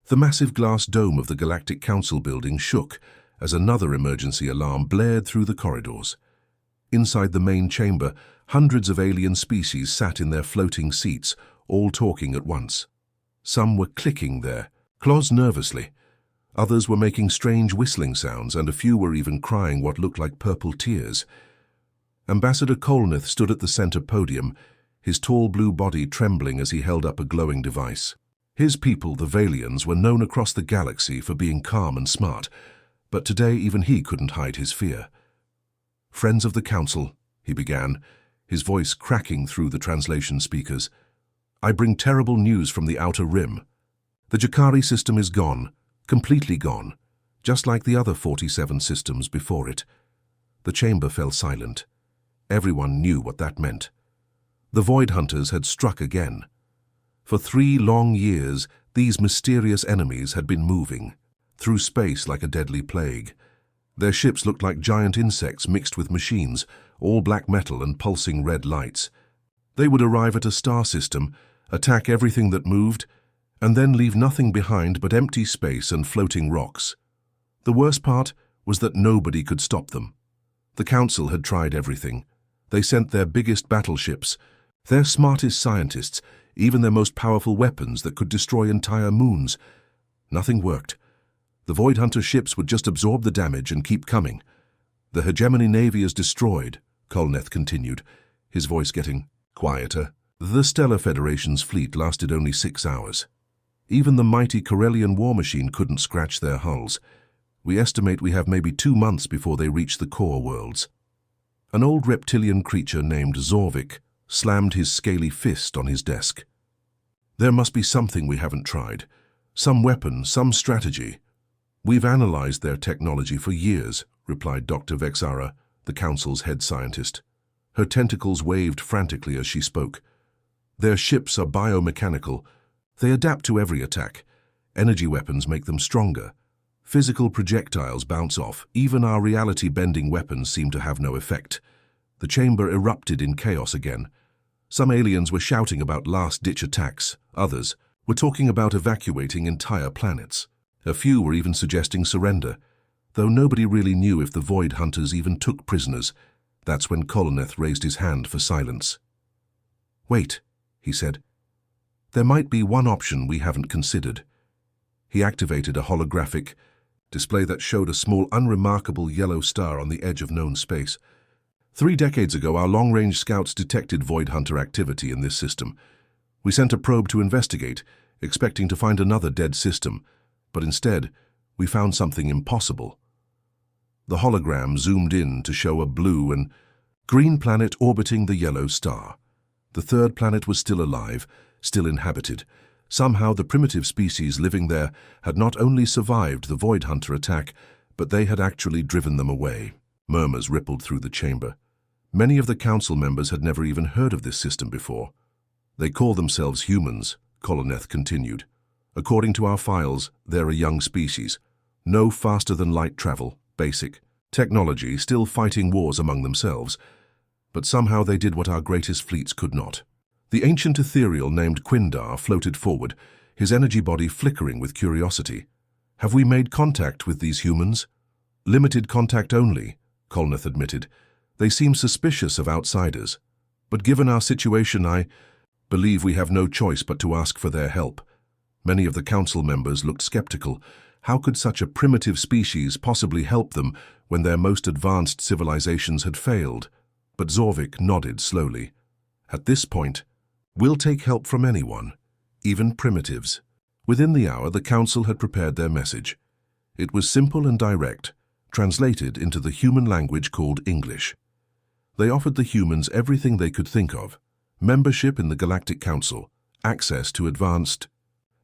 The massive glass dome of the Galactic Council building shook as another emergency alarm blared through the corridors. Inside the main chamber, hundreds of alien species sat in their floating seats, all talking at once. Some were clicking their claws nervously. Others were making strange whistling sounds, and a few were even crying what looked like purple tears. Ambassador Kolnith stood at the center podium, his tall blue body trembling as he held up a glowing device. His people, the Valians, were known across the galaxy for being calm and smart, but today even he couldn't hide his fear. "Friends of the Council," he began, his voice cracking through the translation speakers, "I bring terrible news from the Outer Rim. The Jakari system is gone, completely gone, just like the other 47 systems before it." The chamber fell silent. Everyone knew what that meant. The Void Hunters had struck again. For 3 long years, these mysterious enemies had been moving through space like a deadly plague. Their ships looked like giant insects mixed with machines, all black metal and pulsing red lights. They would arrive at a star system, attack everything that moved, and then leave nothing behind but empty space and floating rocks. The worst part was that nobody could stop them. The Council had tried everything. They sent their biggest battleships, their smartest scientists, even their most powerful weapons that could destroy entire moons. Nothing worked. The Void Hunter ships would just absorb the damage and keep coming. "The hegemony navy is destroyed," Kolnith continued, his voice getting quieter. "The Stellar Federation's fleet lasted only 6 hours. Even the mighty Corellian war machine couldn't scratch their hulls. We estimate we have maybe 2 months before they reach the core worlds." An old reptilian creature named Zorvik slammed his scaly fist on his desk. "There must be something we haven't tried. Some weapon, some strategy." "We've analyzed their technology for years," replied Dr. Vexara, the Council's head scientist. Her tentacles waved frantically as she spoke. "Their ships are biomechanical. They adapt to every attack. Energy weapons make them stronger. Physical projectiles bounce off. Even our reality-bending weapons seem to have no effect." The chamber erupted in chaos again. Some aliens were shouting about last-ditch attacks. Others were talking about evacuating entire planets. A few were even suggesting surrender, though nobody really knew if the Void Hunters even took prisoners. That's when Kolnith raised his hand for silence. "Wait," he said. "There might be one option we haven't considered." He activated a holographic display that showed a small, unremarkable yellow star on the edge of known space. 3 decades ago, our long-range scouts detected Void Hunter activity in this system. We sent a probe to investigate, expecting to find another dead system, but instead, we found something impossible. The hologram zoomed in to show a blue and green planet orbiting the yellow star. The third planet was still alive, still inhabited. Somehow the primitive species living there had not only survived the Void Hunter attack, but they had actually driven them away. Murmurs rippled through the chamber. Many of the Council members had never even heard of this system before. "They call themselves humans," Kolnith continued. "According to our files, they're a young species. No faster-than-light travel, basic technology, still fighting wars among themselves. But somehow they did what our greatest fleets could not." The ancient ethereal named Quindar floated forward, his energy body flickering with curiosity. "Have we made contact with these humans?" "Limited contact only," Kolnith admitted. "They seem suspicious of outsiders. But given our situation, I believe we have no choice but to ask for their help." Many of the Council members looked skeptical. How could such a primitive species possibly help them when their most advanced civilizations had failed? But Zorvik nodded slowly. "At this point, we'll take help from anyone, even primitives." Within the hour, the Council had prepared their message. It was simple and direct, translated into the human language called English. They offered the humans everything they could think of: membership in the Galactic Council, access to advanced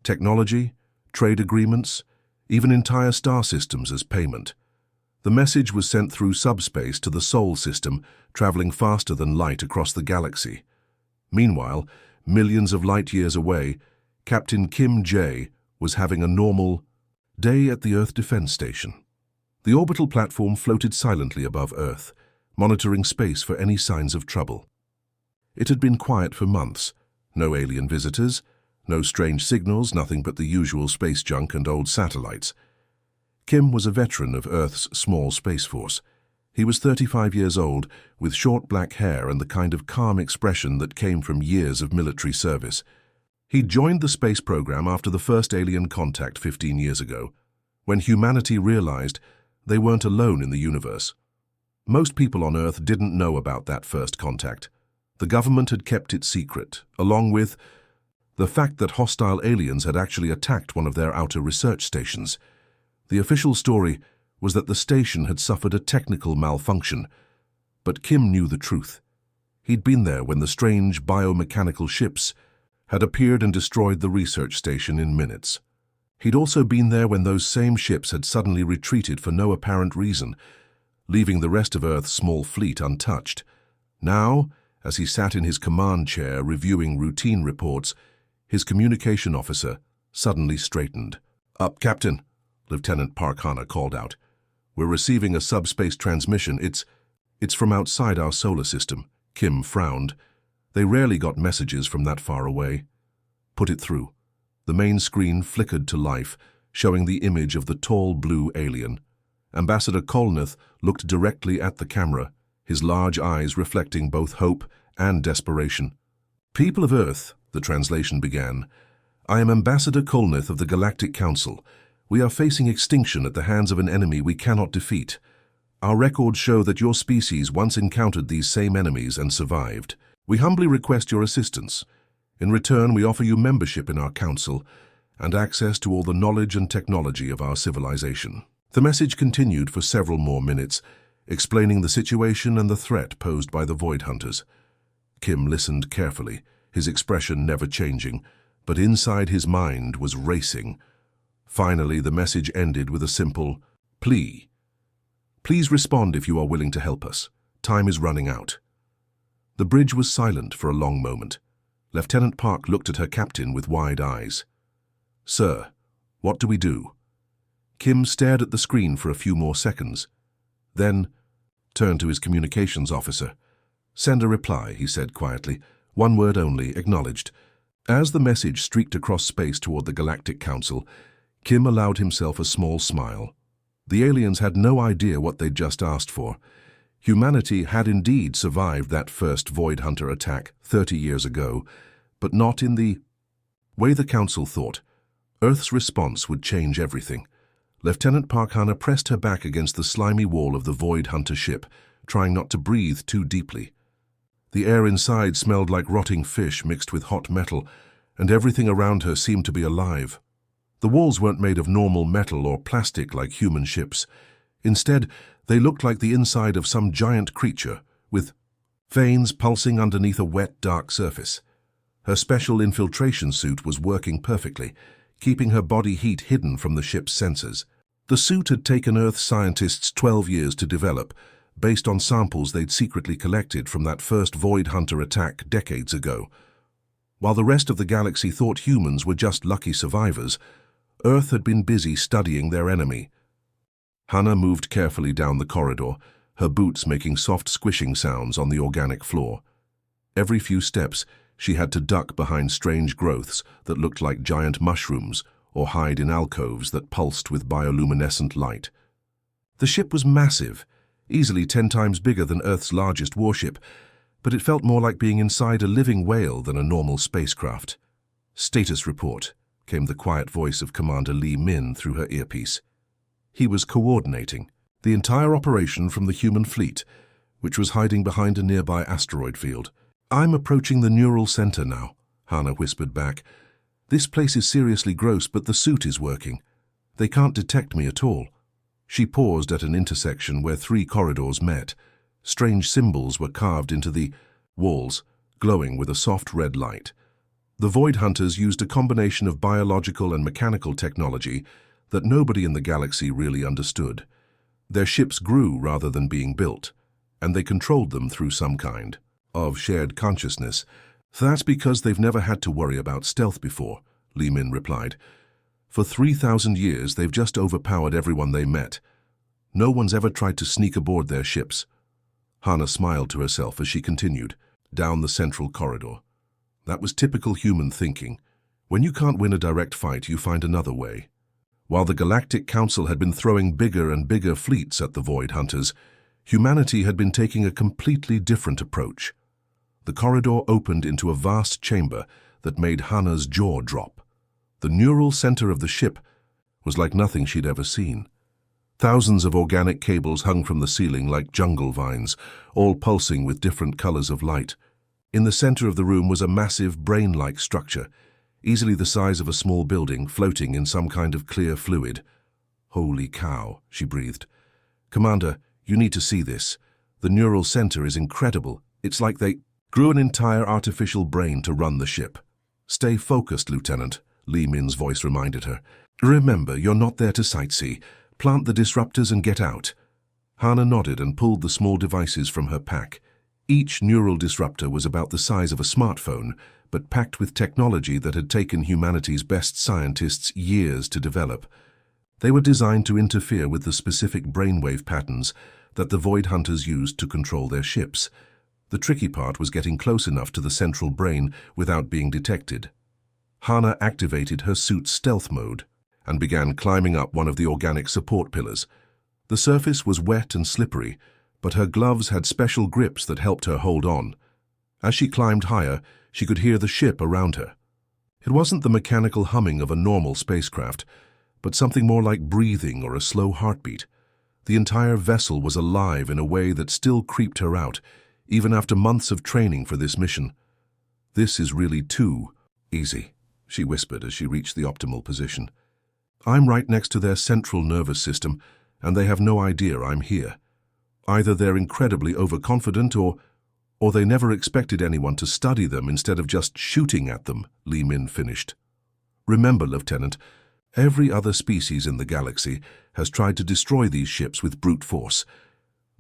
technology, trade agreements, even entire star systems as payment. The message was sent through subspace to the Sol system, traveling faster than light across the galaxy. Meanwhile, millions of light-years away, Captain Kim J was having a normal day at the Earth Defense Station. The orbital platform floated silently above Earth, monitoring space for any signs of trouble. It had been quiet for months. No alien visitors, No strange signals, nothing but the usual space junk and old satellites. Kim was a veteran of Earth's small space force. He was 35 years old, with short black hair and the kind of calm expression that came from years of military service. He joined the space program after the first alien contact 15 years ago, when humanity realized they weren't alone in the universe. Most people on Earth didn't know about that first contact. The government had kept it secret, along with the fact that hostile aliens had actually attacked one of their outer research stations. The official story was that the station had suffered a technical malfunction, but Kim knew the truth. He'd been there when the strange biomechanical ships had appeared and destroyed the research station in minutes. He'd also been there when those same ships had suddenly retreated for no apparent reason, leaving the rest of Earth's small fleet untouched. Now, as he sat in his command chair reviewing routine reports, his communication officer suddenly straightened. "Up, Captain," Lieutenant Park Hana called out. "We're receiving a subspace transmission. It's from outside our solar system." Kim frowned. They rarely got messages from that far away. "Put it through." The main screen flickered to life, showing the image of the tall blue alien. Ambassador Kolnath looked directly at the camera, his large eyes reflecting both hope and desperation. "People of Earth," the translation began, "I am Ambassador Kolnath of the Galactic Council. We are facing extinction at the hands of an enemy we cannot defeat. Our records show that your species once encountered these same enemies and survived. We humbly request your assistance. In return, we offer you membership in our council and access to all the knowledge and technology of our civilization." The message continued for several more minutes, explaining the situation and the threat posed by the Void Hunters. Kim listened carefully, his expression never changing, but inside his mind was racing. Finally, the message ended with a simple plea. "Please respond if you are willing to help us. Time is running out." The bridge was silent for a long moment. Lieutenant Park looked at her captain with wide eyes. "Sir, what do we do?" Kim stared at the screen for a few more seconds, then turned to his communications officer. "Send a reply," he said quietly. "One word only, acknowledged." As the message streaked across space toward the Galactic Council, Kim allowed himself a small smile. The aliens had no idea what they'd just asked for. Humanity had indeed survived that first Void Hunter attack 30 years ago, but not in the way the Council thought. Earth's response would change everything. Lieutenant Park Hana pressed her back against the slimy wall of the Void Hunter ship, trying not to breathe too deeply. The air inside smelled like rotting fish mixed with hot metal, and everything around her seemed to be alive. The walls weren't made of normal metal or plastic like human ships. Instead, they looked like the inside of some giant creature, with veins pulsing underneath a wet, dark surface. Her special infiltration suit was working perfectly, keeping her body heat hidden from the ship's sensors. The suit had taken Earth scientists 12 years to develop, based on samples they'd secretly collected from that first Void Hunter attack decades ago. While the rest of the galaxy thought humans were just lucky survivors, Earth had been busy studying their enemy. Hana moved carefully down the corridor, her boots making soft squishing sounds on the organic floor. Every few steps, she had to duck behind strange growths that looked like giant mushrooms or hide in alcoves that pulsed with bioluminescent light. The ship was massive, easily 10 times bigger than Earth's largest warship, but it felt more like being inside a living whale than a normal spacecraft. "Status report," came the quiet voice of Commander Li Min through her earpiece. He was coordinating the entire operation from the human fleet, which was hiding behind a nearby asteroid field. "I'm approaching the neural center now," Hana whispered back. "This place is seriously gross, but the suit is working. They can't detect me at all." She paused at an intersection where 3 corridors met. Strange symbols were carved into the walls, glowing with a soft red light. The Void Hunters used a combination of biological and mechanical technology that nobody in the galaxy really understood. Their ships grew rather than being built, and they controlled them through some kind of shared consciousness. "That's because they've never had to worry about stealth before," Li Min replied. "For 3,000 years, they've just overpowered everyone they met. No one's ever tried to sneak aboard their ships." Hana smiled to herself as she continued down the central corridor. That was typical human thinking. When you can't win a direct fight, you find another way. While the Galactic Council had been throwing bigger and bigger fleets at the Void Hunters, humanity had been taking a completely different approach. The corridor opened into a vast chamber that made Hannah's jaw drop. The neural center of the ship was like nothing she'd ever seen. Thousands of organic cables hung from the ceiling like jungle vines, all pulsing with different colors of light. In the center of the room was a massive brain-like structure, easily the size of a small building, floating in some kind of clear fluid. "Holy cow," she breathed. "Commander, you need to see this. The neural center is incredible. It's like they grew an entire artificial brain to run the ship." "Stay focused, Lieutenant," Li Min's voice reminded her. "Remember, you're not there to sightsee. Plant the disruptors and get out." Hannah nodded and pulled the small devices from her pack. Each neural disruptor was about the size of a smartphone, but packed with technology that had taken humanity's best scientists years to develop. They were designed to interfere with the specific brainwave patterns that the Void Hunters used to control their ships. The tricky part was getting close enough to the central brain without being detected. Hannah activated her suit's stealth mode and began climbing up one of the organic support pillars. The surface was wet and slippery, but her gloves had special grips that helped her hold on. As she climbed higher, she could hear the ship around her. It wasn't the mechanical humming of a normal spacecraft, but something more like breathing or a slow heartbeat. The entire vessel was alive in a way that still creeped her out, even after months of training for this mission. "This is really too easy," she whispered as she reached the optimal position. "I'm right next to their central nervous system, and they have no idea I'm here. Either they're incredibly overconfident or they never expected anyone to study them instead of just shooting at them," Li Min finished. "Remember, Lieutenant, every other species in the galaxy has tried to destroy these ships with brute force.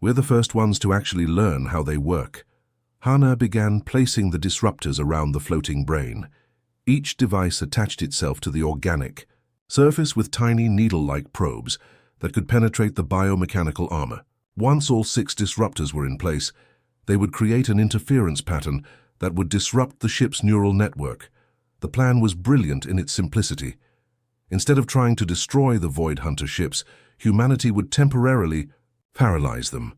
We're the first ones to actually learn how they work." Hannah began placing the disruptors around the floating brain. Each device attached itself to the organic surface with tiny needle-like probes that could penetrate the biomechanical armor. Once all 6 disruptors were in place, they would create an interference pattern that would disrupt the ship's neural network. The plan was brilliant in its simplicity. Instead of trying to destroy the Void Hunter ships, humanity would temporarily paralyze them.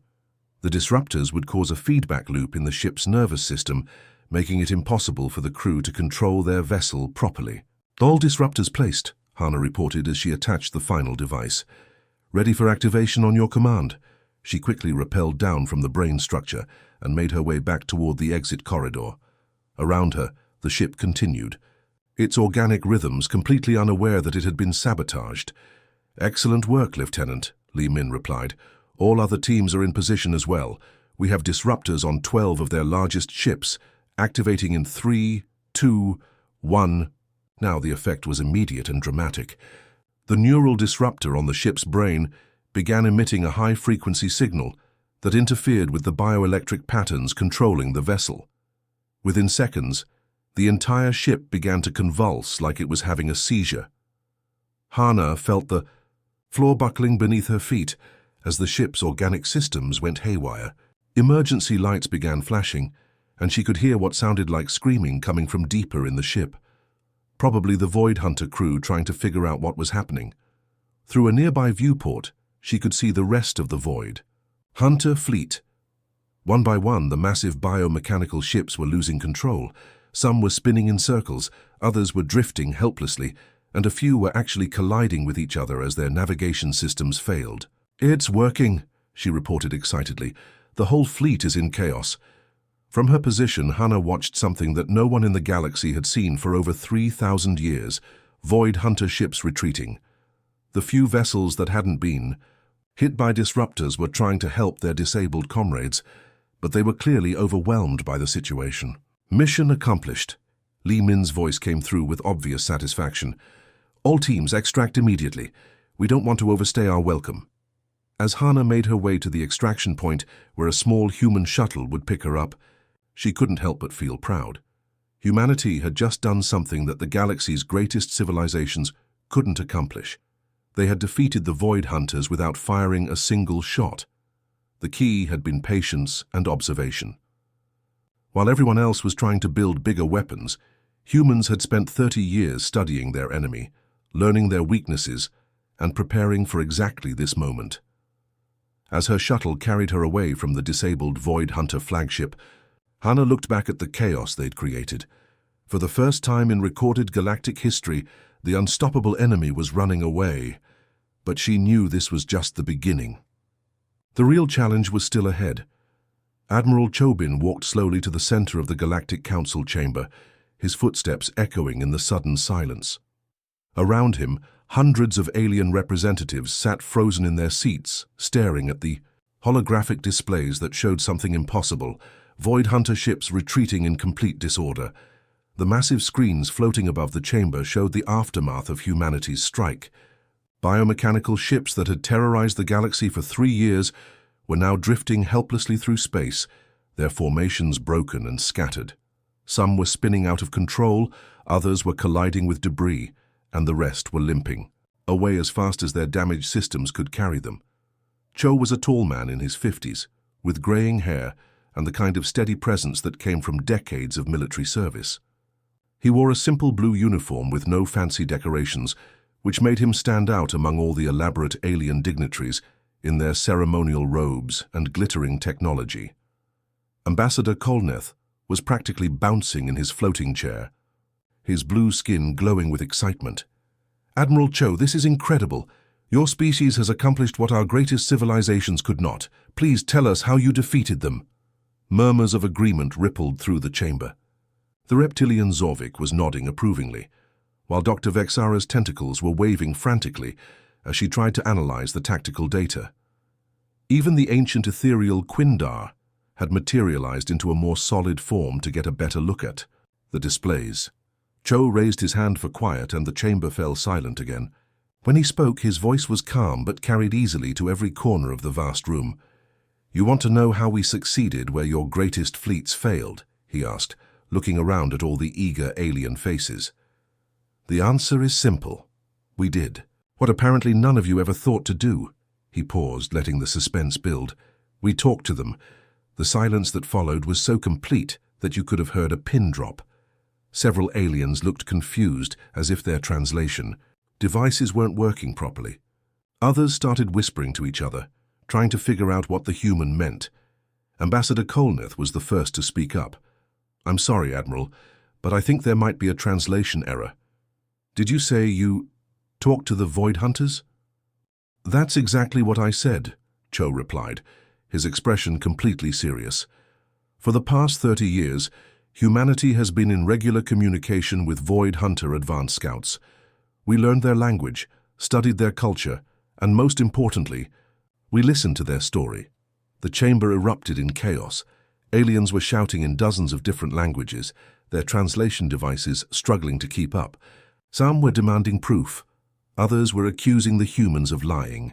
The disruptors would cause a feedback loop in the ship's nervous system, making it impossible for the crew to control their vessel properly. "All disruptors placed," Hannah reported as she attached the final device. "Ready for activation on your command." She quickly rappelled down from the brain structure and made her way back toward the exit corridor. Around her, the ship continued, its organic rhythms completely unaware that it had been sabotaged. "Excellent work, Lieutenant," Li Min replied. "All other teams are in position as well. We have disruptors on 12 of their largest ships, activating in 3, 2, 1. Now the effect was immediate and dramatic. The neural disruptor on the ship's brain began emitting a high-frequency signal that interfered with the bioelectric patterns controlling the vessel. Within seconds, the entire ship began to convulse like it was having a seizure. Hannah felt the floor buckling beneath her feet as the ship's organic systems went haywire. Emergency lights began flashing, and she could hear what sounded like screaming coming from deeper in the ship. Probably the Void Hunter crew trying to figure out what was happening. Through a nearby viewport, she could see the rest of the Void Hunter fleet. One by one, the massive biomechanical ships were losing control. Some were spinning in circles, others were drifting helplessly, and a few were actually colliding with each other as their navigation systems failed. "It's working," she reported excitedly. "The whole fleet is in chaos." From her position, Hannah watched something that no one in the galaxy had seen for over 3,000 years, Void Hunter ships retreating. The few vessels that hadn't been hit by disruptors were trying to help their disabled comrades, but they were clearly overwhelmed by the situation. "Mission accomplished." Li Min's voice came through with obvious satisfaction. "All teams extract immediately. We don't want to overstay our welcome." As Hannah made her way to the extraction point where a small human shuttle would pick her up, she couldn't help but feel proud. Humanity had just done something that the galaxy's greatest civilizations couldn't accomplish. They had defeated the Void Hunters without firing a single shot. The key had been patience and observation. While everyone else was trying to build bigger weapons, Humans had spent 30 years studying their enemy, learning their weaknesses, and preparing for exactly this moment. As her shuttle carried her away from the disabled Void Hunter flagship, Hannah looked back at the chaos they'd created. For the first time in recorded galactic history, the unstoppable enemy was running away. But she knew this was just the beginning. The real challenge was still ahead. Admiral Chobin walked slowly to the center of the Galactic Council chamber, his footsteps echoing in the sudden silence. Around him, hundreds of alien representatives sat frozen in their seats, staring at the holographic displays that showed something impossible, Void Hunter ships retreating in complete disorder. The massive screens floating above the chamber showed the aftermath of humanity's strike. Biomechanical ships that had terrorized the galaxy for 3 years were now drifting helplessly through space, their formations broken and scattered. Some were spinning out of control, others were colliding with debris, and the rest were limping, away as fast as their damaged systems could carry them. Cho was a tall man in his 50s, with graying hair and the kind of steady presence that came from decades of military service. He wore a simple blue uniform with no fancy decorations, which made him stand out among all the elaborate alien dignitaries in their ceremonial robes and glittering technology. Ambassador Kolneth was practically bouncing in his floating chair, his blue skin glowing with excitement. "Admiral Cho, this is incredible. Your species has accomplished what our greatest civilizations could not. Please tell us how you defeated them." Murmurs of agreement rippled through the chamber. The reptilian Zorvik was nodding approvingly, while Dr. Vexara's tentacles were waving frantically as she tried to analyze the tactical data. Even the ancient ethereal Quindar had materialized into a more solid form to get a better look at the displays. Cho raised his hand for quiet and the chamber fell silent again. When he spoke, his voice was calm but carried easily to every corner of the vast room. "You want to know how we succeeded where your greatest fleets failed?" he asked, looking around at all the eager alien faces. "The answer is simple. We did. What apparently none of you ever thought to do." He paused, letting the suspense build. "We talked to them." The silence that followed was so complete that you could have heard a pin drop. Several aliens looked confused, as if their translation devices weren't working properly. Others started whispering to each other, trying to figure out what the human meant. Ambassador Kolneth was the first to speak up. "I'm sorry, Admiral, but I think there might be a translation error. Did you say you talked to the Void Hunters?" "That's exactly what I said," Cho replied, his expression completely serious. "For the past 30 years, humanity has been in regular communication with Void Hunter advanced scouts. We learned their language, studied their culture, and most importantly, we listened to their story." The chamber erupted in chaos. Aliens were shouting in dozens of different languages, their translation devices struggling to keep up. Some were demanding proof, others were accusing the humans of lying,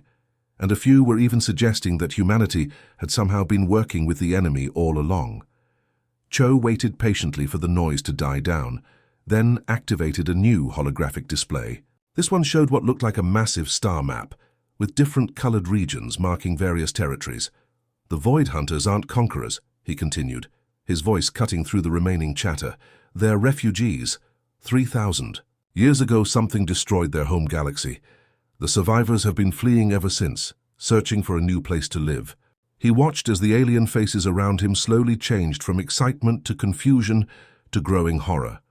and a few were even suggesting that humanity had somehow been working with the enemy all along. Cho waited patiently for the noise to die down, then activated a new holographic display. This one showed what looked like a massive star map, with different colored regions marking various territories. "The Void Hunters aren't conquerors," he continued, his voice cutting through the remaining chatter. "They're refugees. 3,000. Years ago, something destroyed their home galaxy. The survivors have been fleeing ever since, searching for a new place to live." He watched as the alien faces around him slowly changed from excitement to confusion to growing horror.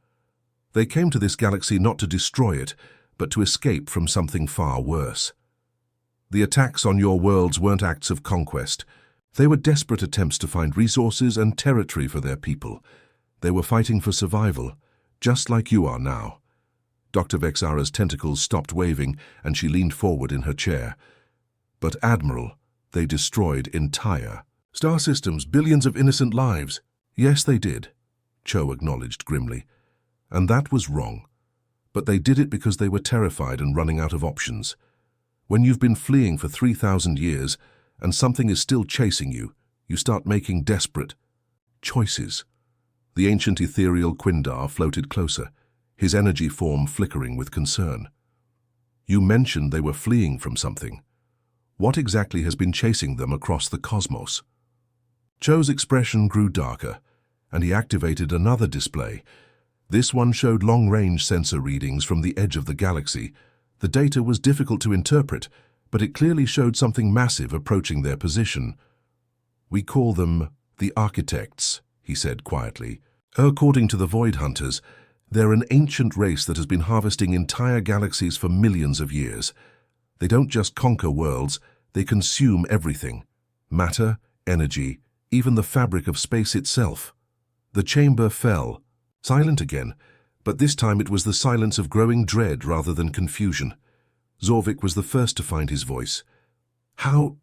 They came to this galaxy not to destroy it, but to escape from something far worse. The attacks on your worlds weren't acts of conquest. They were desperate attempts to find resources and territory for their people. They were fighting for survival, just like you are now. Dr. Vexara's tentacles stopped waving, and she leaned forward in her chair. "But, Admiral, they destroyed entire star systems, billions of innocent lives." "Yes, they did," Cho acknowledged grimly. "And that was wrong. But they did it because they were terrified and running out of options. When you've been fleeing for 3,000 years, and something is still chasing you, you start making desperate choices." The ancient ethereal Quindar floated closer, his energy form flickering with concern. "You mentioned they were fleeing from something. What exactly has been chasing them across the cosmos?" Cho's expression grew darker, and he activated another display, This one showed long-range sensor readings from the edge of the galaxy. The data was difficult to interpret, but it clearly showed something massive approaching their position. "We call them the Architects," he said quietly. "According to the Void Hunters, they're an ancient race that has been harvesting entire galaxies for millions of years. They don't just conquer worlds, they consume everything. Matter, energy, even the fabric of space itself." The chamber fell, silent again, but this time it was the silence of growing dread rather than confusion. Zorvik was the first to find his voice. How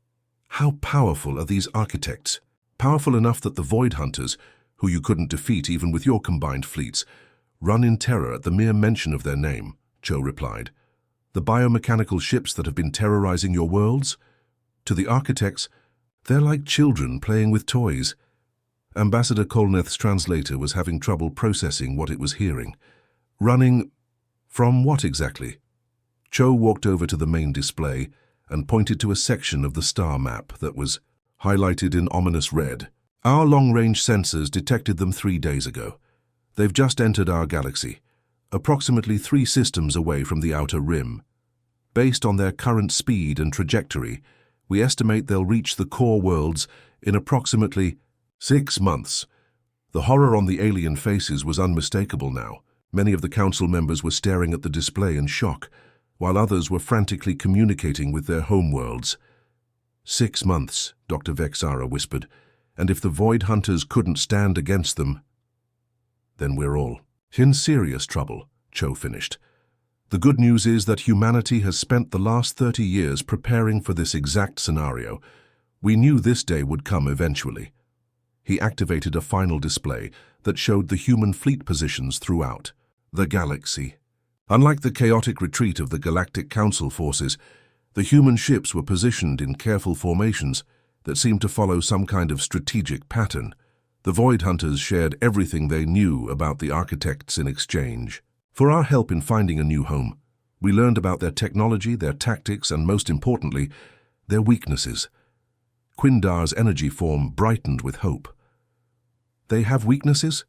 powerful are these Architects? Powerful enough that the Void Hunters, who you couldn't defeat even with your combined fleets, run in terror at the mere mention of their name, Cho replied. The biomechanical ships that have been terrorizing your worlds? To the Architects, they're like children playing with toys. Ambassador Kolneth's translator was having trouble processing what it was hearing. Running from what exactly? Cho walked over to the main display and pointed to a section of the star map that was highlighted in ominous red. Our long-range sensors detected them 3 days ago. They've just entered our galaxy, approximately 3 systems away from the outer rim. Based on their current speed and trajectory, we estimate they'll reach the core worlds in approximately 6 months. The horror on the alien faces was unmistakable now. Many of the council members were staring at the display in shock, while others were frantically communicating with their homeworlds. 6 months, Dr. Vexara whispered, and if the Void Hunters couldn't stand against them, then we're all in serious trouble, Cho finished. The good news is that humanity has spent the last 30 years preparing for this exact scenario. We knew this day would come eventually. He activated a final display that showed the human fleet positions throughout the galaxy. Unlike the chaotic retreat of the Galactic Council forces, the human ships were positioned in careful formations that seemed to follow some kind of strategic pattern. The Void Hunters shared everything they knew about the Architects in exchange. For our help in finding a new home, we learned about their technology, their tactics, and most importantly, their weaknesses. Quindar's energy form brightened with hope. They have weaknesses?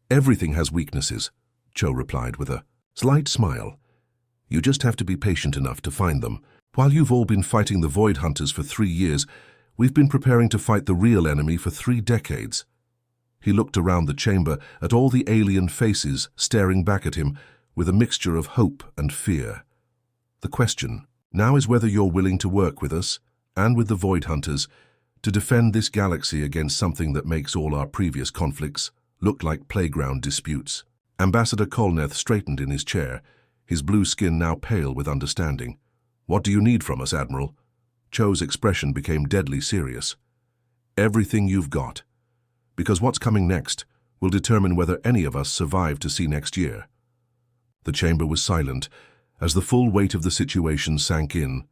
Everything has weaknesses, Cho replied with a slight smile. You just have to be patient enough to find them. While you've all been fighting the Void Hunters for 3 years, we've been preparing to fight the real enemy for 3 decades. He looked around the chamber at all the alien faces staring back at him with a mixture of hope and fear. The question now is whether you're willing to work with us and with the Void Hunters to defend this galaxy against something that makes all our previous conflicts look like playground disputes. Ambassador Kolneth straightened in his chair, his blue skin now pale with understanding. What do you need from us, Admiral? Cho's expression became deadly serious. Everything you've got. Because what's coming next will determine whether any of us survive to see next year. The chamber was silent as the full weight of the situation sank in.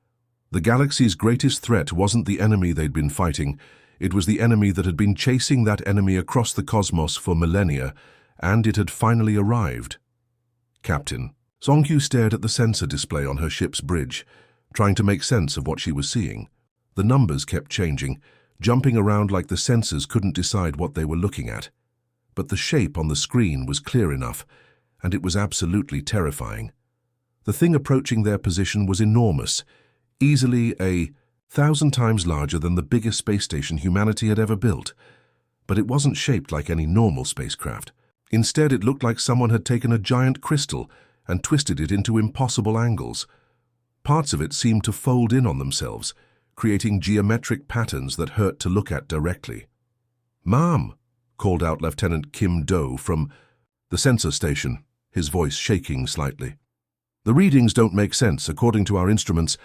The galaxy's greatest threat wasn't the enemy they'd been fighting, it was the enemy that had been chasing that enemy across the cosmos for millennia, and it had finally arrived. Captain. Songyu stared at the sensor display on her ship's bridge, trying to make sense of what she was seeing. The numbers kept changing, jumping around like the sensors couldn't decide what they were looking at. But the shape on the screen was clear enough, and it was absolutely terrifying. The thing approaching their position was enormous, easily 1,000 times larger than the biggest space station humanity had ever built. But it wasn't shaped like any normal spacecraft. Instead, it looked like someone had taken a giant crystal and twisted it into impossible angles. Parts of it seemed to fold in on themselves, creating geometric patterns that hurt to look at directly. "Ma'am," called out Lieutenant Kim Do from the sensor station, his voice shaking slightly. "The readings don't make sense. According to our instruments,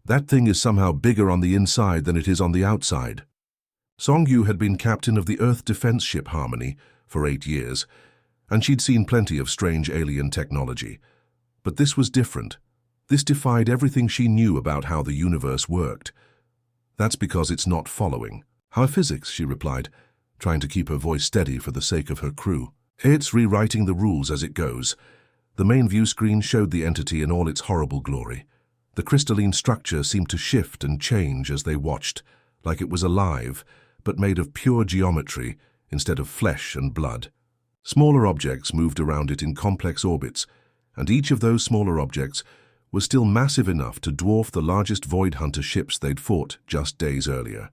that thing is somehow bigger on the inside than it is on the outside." Songyu had been captain of the Earth defense ship Harmony for 8 years, and she'd seen plenty of strange alien technology. But this was different. This defied everything she knew about how the universe worked. "That's because it's not following our physics," she replied, trying to keep her voice steady for the sake of her crew. "It's rewriting the rules as it goes." The main view screen showed the entity in all its horrible glory. The crystalline structure seemed to shift and change as they watched, like it was alive, but made of pure geometry instead of flesh and blood. Smaller objects moved around it in complex orbits, and each of those smaller objects was still massive enough to dwarf the largest Void Hunter ships they'd fought just days earlier.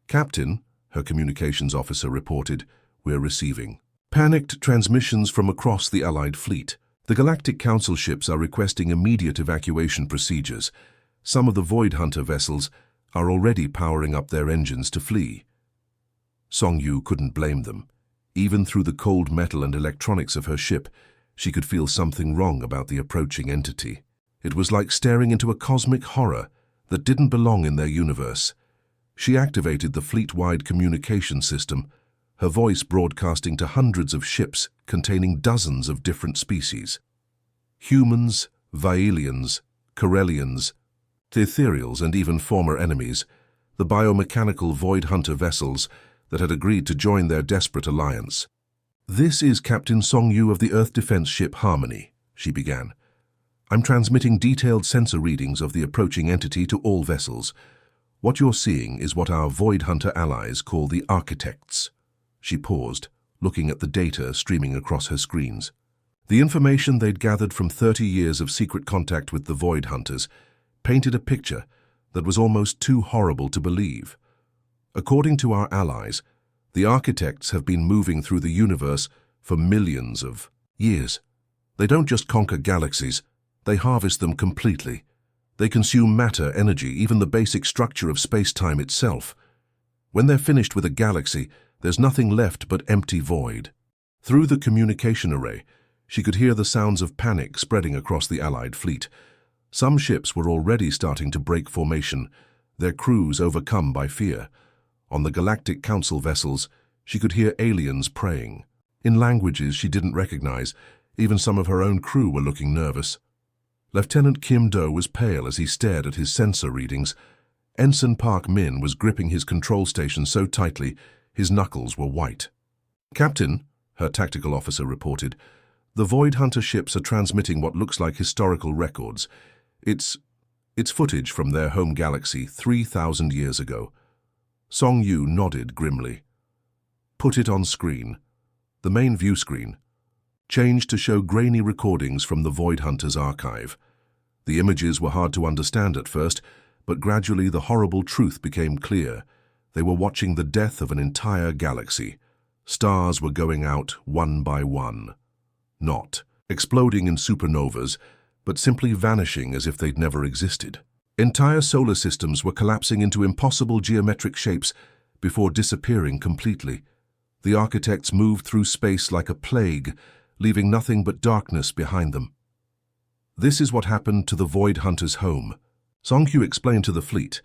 "Captain," her communications officer reported, "we're receiving panicked transmissions from across the Allied fleet. The Galactic Council ships are requesting immediate evacuation procedures. Some of the Void Hunter vessels are already powering up their engines to flee." Song Yu couldn't blame them. Even through the cold metal and electronics of her ship, she could feel something wrong about the approaching entity. It was like staring into a cosmic horror that didn't belong in their universe. She activated the fleet-wide communication system, her voice broadcasting to hundreds of ships containing dozens of different species. Humans, Vailians, Corellians, Ethereals, and even former enemies, the biomechanical Void Hunter vessels that had agreed to join their desperate alliance. "This is Captain Song Yu of the Earth Defense ship Harmony," she began. "I'm transmitting detailed sensor readings of the approaching entity to all vessels. What you're seeing is what our Void Hunter allies call the Architects." She paused, looking at the data streaming across her screens. The information they'd gathered from 30 years of secret contact with the Void Hunters painted a picture that was almost too horrible to believe. According to our allies, the Architects have been moving through the universe for millions of years. They don't just conquer galaxies, they harvest them completely. They consume matter, energy, even the basic structure of space-time itself. When they're finished with a galaxy, there's nothing left but empty void. Through the communication array, she could hear the sounds of panic spreading across the Allied fleet. Some ships were already starting to break formation, their crews overcome by fear. On the Galactic Council vessels, she could hear aliens praying. In languages she didn't recognize, even some of her own crew were looking nervous. Lieutenant Kim Do was pale as he stared at his sensor readings. Ensign Park Min was gripping his control station so tightly, his knuckles were white. "Captain," her tactical officer reported, "the Void Hunter ships are transmitting what looks like historical records. It's footage from their home galaxy 3,000 years ago." Song Yu nodded grimly. "Put it on screen." The main view screen changed to show grainy recordings from the Void Hunter's archive. The images were hard to understand at first, but gradually the horrible truth became clear. They were watching the death of an entire galaxy. Stars were going out one by one. Not exploding in supernovas, but simply vanishing as if they'd never existed. Entire solar systems were collapsing into impossible geometric shapes before disappearing completely. The Architects moved through space like a plague, leaving nothing but darkness behind them. "This is what happened to the Void Hunter's home," Song Yu explained to the fleet.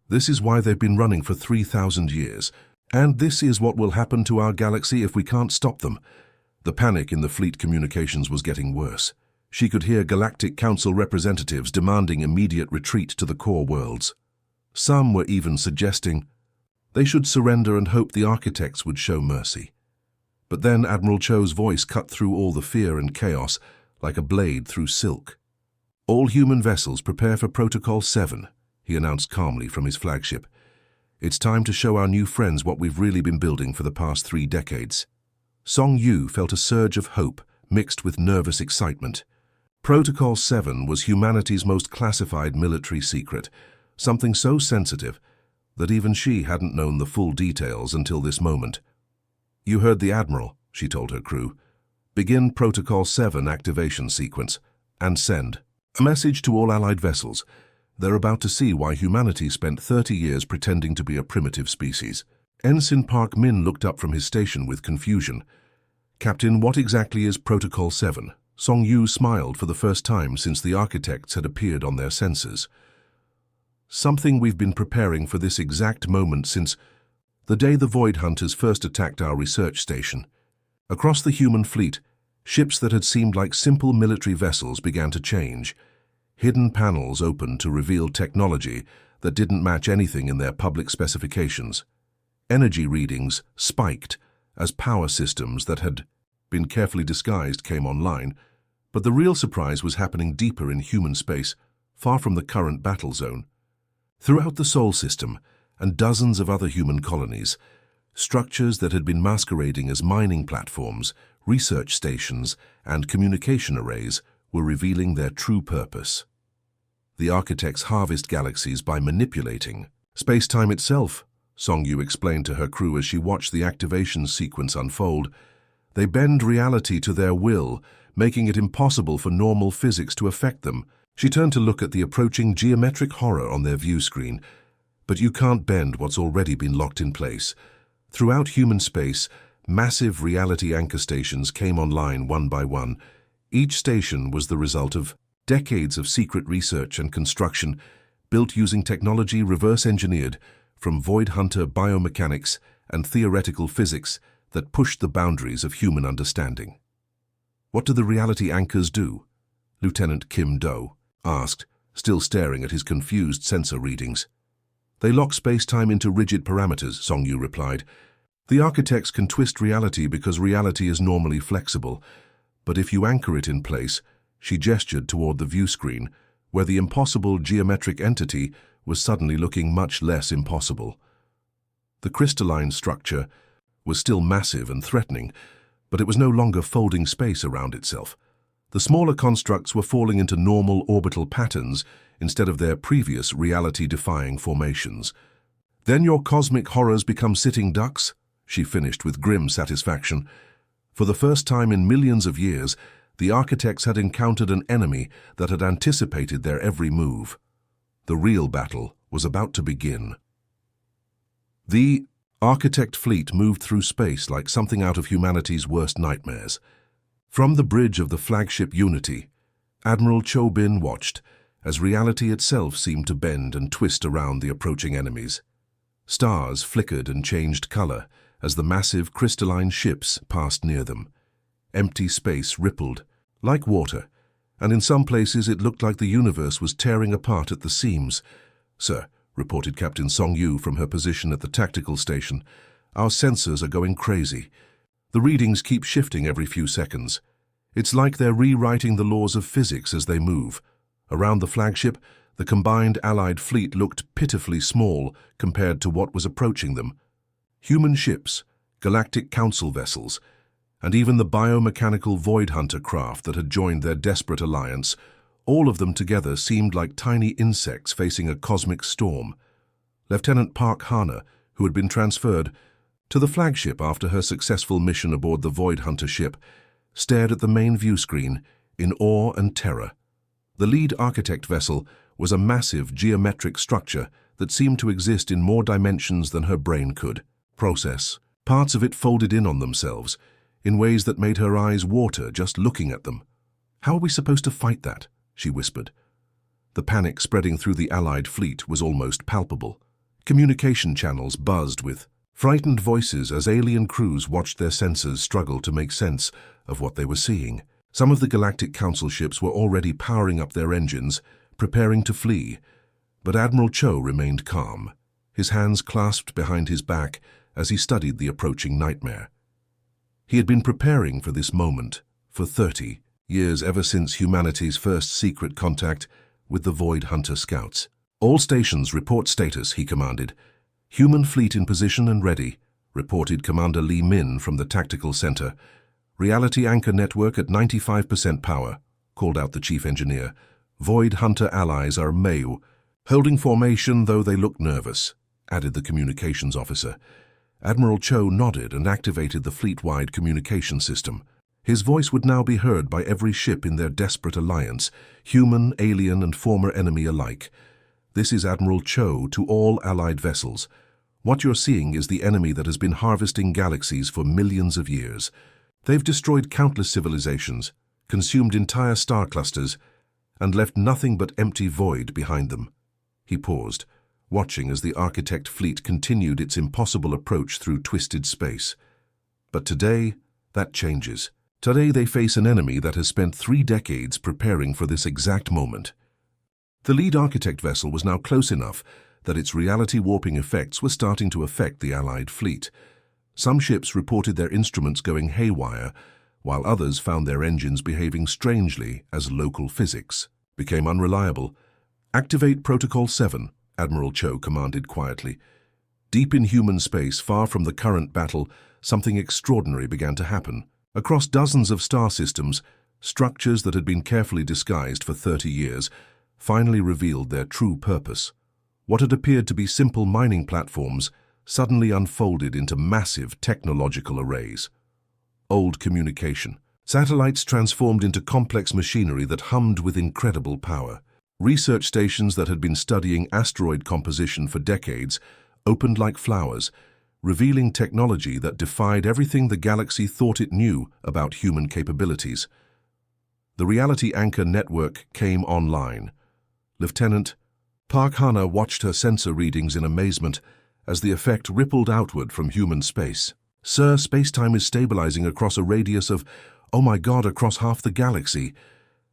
"This is why they've been running for 3,000 years, and this is what will happen to our galaxy if we can't stop them." The panic in the fleet communications was getting worse. She could hear Galactic Council representatives demanding immediate retreat to the core worlds. Some were even suggesting they should surrender and hope the Architects would show mercy. But then Admiral Cho's voice cut through all the fear and chaos like a blade through silk. "All human vessels prepare for Protocol 7, he announced calmly from his flagship. "It's time to show our new friends what we've really been building for the past 3 decades. Song Yu felt a surge of hope mixed with nervous excitement. Protocol 7 was humanity's most classified military secret, something so sensitive that even she hadn't known the full details until this moment. "You heard the Admiral," she told her crew. "Begin Protocol 7 activation sequence and send a message to all Allied vessels. They're about to see why humanity spent 30 years pretending to be a primitive species." Ensign Park Min looked up from his station with confusion. "Captain, what exactly is Protocol 7? Song Yu smiled for the first time since the Architects had appeared on their sensors. "Something we've been preparing for this exact moment since the day the Void Hunters first attacked our research station. Across the human fleet, ships that had seemed like simple military vessels began to change. Hidden panels opened to reveal technology that didn't match anything in their public specifications. Energy readings spiked as power systems that had been carefully disguised came online, but the real surprise was happening deeper in human space, far from the current battle zone. Throughout the Sol system and dozens of other human colonies, Structures that had been masquerading as mining platforms, research stations, and communication arrays were revealing their true purpose. The architects harvest galaxies by manipulating space-time itself, Song-Yu explained to her crew as she watched the activation sequence unfold. They bend reality to their will, making it impossible for normal physics to affect them. She turned to look at the approaching geometric horror on their view screen. But you can't bend what's already been locked in place. Throughout human space, massive reality anchor stations came online one by one. Each station was the result of decades of secret research and construction, built using technology reverse-engineered from Void Hunter biomechanics and theoretical physics that pushed the boundaries of human understanding. What do the reality anchors do? Lieutenant Kim Do asked, still staring at his confused sensor readings. They lock space-time into rigid parameters, Song-Yu replied. The architects can twist reality because reality is normally flexible, but if you anchor it in place, she gestured toward the view screen, where the impossible geometric entity was suddenly looking much less impossible. The crystalline structure was still massive and threatening, but it was no longer folding space around itself. The smaller constructs were falling into normal orbital patterns instead of their previous reality-defying formations. Then your cosmic horrors become sitting ducks? She finished with grim satisfaction. For the first time in millions of years, the architects had encountered an enemy that had anticipated their every move. The real battle was about to begin. The architect fleet moved through space like something out of humanity's worst nightmares. From the bridge of the flagship Unity, Admiral Cho Bin watched as reality itself seemed to bend and twist around the approaching enemies. Stars flickered and changed color as the massive crystalline ships passed near them. Empty space rippled, like water, and in some places it looked like the universe was tearing apart at the seams. "Sir," reported Captain Song-Yu from her position at the tactical station, "our sensors are going crazy. The readings keep shifting every few seconds. It's like they're rewriting the laws of physics as they move." Around the flagship, the combined Allied fleet looked pitifully small compared to what was approaching them. Human ships, Galactic Council vessels, and even the biomechanical Void Hunter craft that had joined their desperate alliance, all of them together seemed like tiny insects facing a cosmic storm. Lieutenant Park Hana, who had been transferred to the flagship after her successful mission aboard the Void Hunter ship, stared at the main view screen in awe and terror. The lead architect vessel was a massive geometric structure that seemed to exist in more dimensions than her brain could process. Parts of it folded in on themselves, in ways that made her eyes water just looking at them. "How are we supposed to fight that?" she whispered. The panic spreading through the Allied fleet was almost palpable. Communication channels buzzed with frightened voices as alien crews watched their sensors struggle to make sense of what they were seeing. Some of the Galactic Council ships were already powering up their engines, preparing to flee, but Admiral Cho remained calm, his hands clasped behind his back as he studied the approaching nightmare. He had been preparing for this moment for 30 years, ever since humanity's first secret contact with the Void Hunter scouts. "All stations report status," he commanded. "Human fleet in position and ready," reported Commander Lee Min from the tactical center. "Reality anchor network at 95% power," called out the chief engineer. "Void Hunter allies are Mayu, holding formation though they look nervous," added the communications officer. Admiral Cho nodded and activated the fleet-wide communication system. His voice would now be heard by every ship in their desperate alliance, human, alien, and former enemy alike. "This is Admiral Cho to all Allied vessels. What you're seeing is the enemy that has been harvesting galaxies for millions of years. They've destroyed countless civilizations, consumed entire star clusters, and left nothing but empty void behind them." He paused, watching as the architect fleet continued its impossible approach through twisted space. But today, that changes. Today they face an enemy that has spent 3 decades preparing for this exact moment. The lead architect vessel was now close enough that its reality-warping effects were starting to affect the Allied fleet. Some ships reported their instruments going haywire, while others found their engines behaving strangely as local physics became unreliable. "Activate Protocol 7, Admiral Cho commanded quietly. Deep in human space, far from the current battle, something extraordinary began to happen. Across dozens of star systems, structures that had been carefully disguised for 30 years finally revealed their true purpose. What had appeared to be simple mining platforms suddenly unfolded into massive technological arrays. Old communication. Satellites transformed into complex machinery that hummed with incredible power. Research stations that had been studying asteroid composition for decades opened like flowers, revealing technology that defied everything the galaxy thought it knew about human capabilities. The Reality Anchor network came online. Lieutenant Park Hana watched her sensor readings in amazement as the effect rippled outward from human space. "Sir, space-time is stabilizing across a radius of, oh my God, across half the galaxy."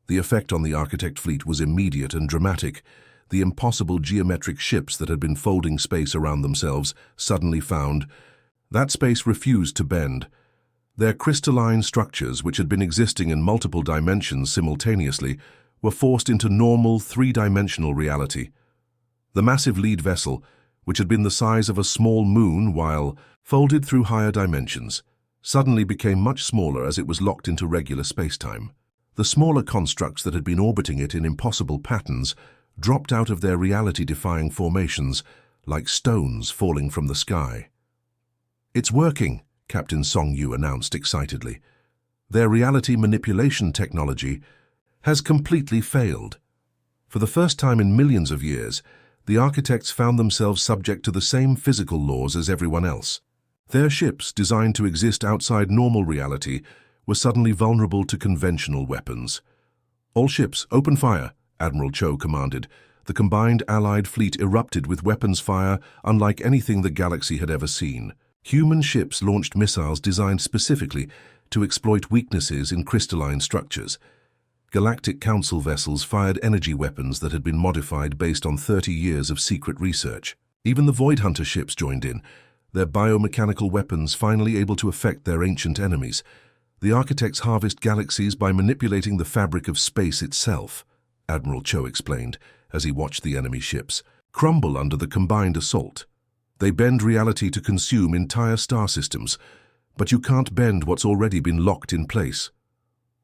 The effect on the Architect fleet was immediate and dramatic. The impossible geometric ships that had been folding space around themselves suddenly found that space refused to bend. Their crystalline structures, which had been existing in multiple dimensions simultaneously, were forced into normal three-dimensional reality. The massive lead vessel, which had been the size of a small moon while folded through higher dimensions, suddenly became much smaller as it was locked into regular space-time. The smaller constructs that had been orbiting it in impossible patterns dropped out of their reality-defying formations like stones falling from the sky. "It's working," Captain Song Yu announced excitedly. "Their reality manipulation technology has completely failed." For the first time in millions of years, the architects found themselves subject to the same physical laws as everyone else. Their ships, designed to exist outside normal reality, were suddenly vulnerable to conventional weapons. "All ships, open fire," Admiral Cho commanded. The combined Allied fleet erupted with weapons fire unlike anything the galaxy had ever seen. Human ships launched missiles designed specifically to exploit weaknesses in crystalline structures. Galactic Council vessels fired energy weapons that had been modified based on 30 years of secret research. Even the Void Hunter ships joined in, their biomechanical weapons finally able to affect their ancient enemies. The architects harvest galaxies by manipulating the fabric of space itself, Admiral Cho explained as he watched the enemy ships crumble under the combined assault. "They bend reality to consume entire star systems, but you can't bend what's already been locked in place."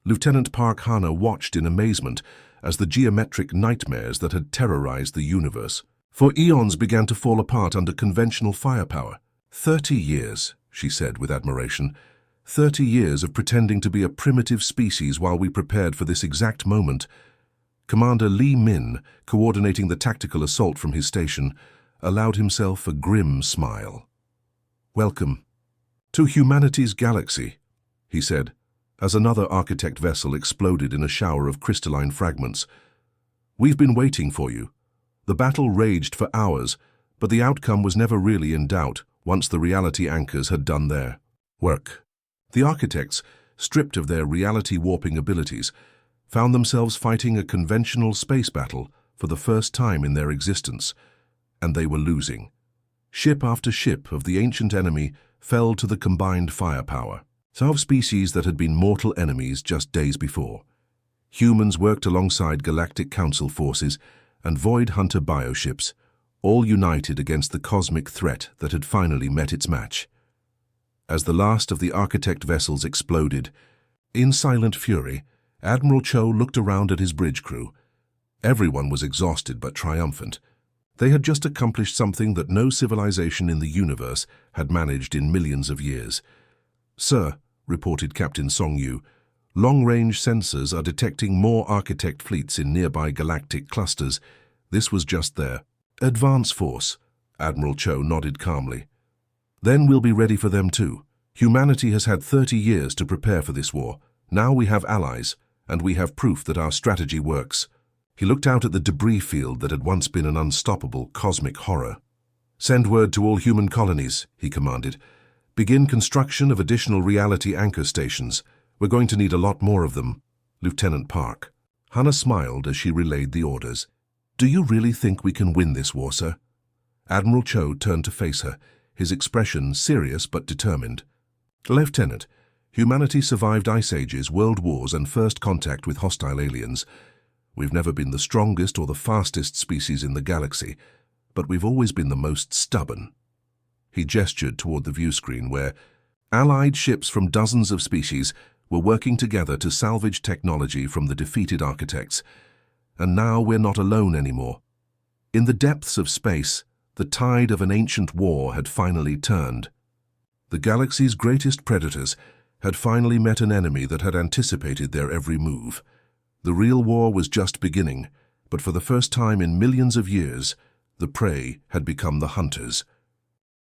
Lieutenant Park Hana watched in amazement as the geometric nightmares that had terrorized the universe for eons began to fall apart under conventional firepower. 30 years, she said with admiration. 30 years of pretending to be a primitive species while we prepared for this exact moment. Commander Li Min, coordinating the tactical assault from his station, allowed himself a grim smile. "Welcome to humanity's galaxy," he said, as another architect vessel exploded in a shower of crystalline fragments. "We've been waiting for you." The battle raged for hours, but the outcome was never really in doubt once the reality anchors had done their work. The architects, stripped of their reality-warping abilities, found themselves fighting a conventional space battle for the first time in their existence, and they were losing. Ship after ship of the ancient enemy fell to the combined firepower. Some of species that had been mortal enemies just days before. Humans worked alongside Galactic Council forces and Void Hunter bioships, all united against the cosmic threat that had finally met its match. As the last of the architect vessels exploded, in silent fury, Admiral Cho looked around at his bridge crew. Everyone was exhausted but triumphant. They had just accomplished something that no civilization in the universe had managed in millions of years. "Sir," reported Captain Song Yu, "long-range sensors are detecting more architect fleets in nearby galactic clusters." This was just their advance force. Admiral Cho nodded calmly. "Then we'll be ready for them too. Humanity has had 30 years to prepare for this war. Now we have allies, and we have proof that our strategy works." He looked out at the debris field that had once been an unstoppable cosmic horror. "Send word to all human colonies," he commanded. "Begin construction of additional reality anchor stations. We're going to need a lot more of them." Lieutenant Park. Hannah smiled as she relayed the orders. "Do you really think we can win this war, sir?" Admiral Cho turned to face her, his expression serious but determined. "Lieutenant, humanity survived ice ages, world wars, and first contact with hostile aliens. We've never been the strongest or the fastest species in the galaxy, but we've always been the most stubborn." He gestured toward the view screen where allied ships from dozens of species were working together to salvage technology from the defeated architects. And now we're not alone anymore. In the depths of space, the tide of an ancient war had finally turned. The galaxy's greatest predators had finally met an enemy that had anticipated their every move. The real war was just beginning, but for the first time in millions of years, the prey had become the hunters.